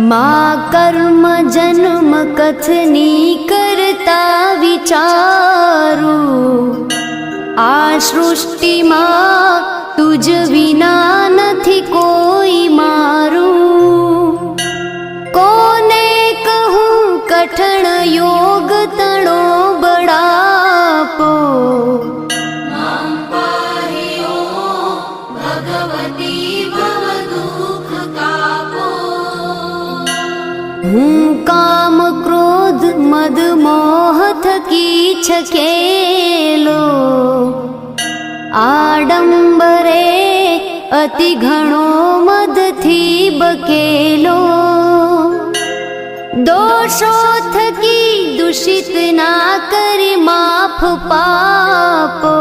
मा कर्म जन्म कथनी करता विचारू, आ सृष्टि में तुझ विना नथी कोई मारू। कोने कहूँ कठण योग तणो बड़ापो, हूँ काम क्रोध मद मोह थकी छकेलो, आडंबरे अति घणो मद थी बकेलो। दोषो थकी दूषित ना करी माफ पापो,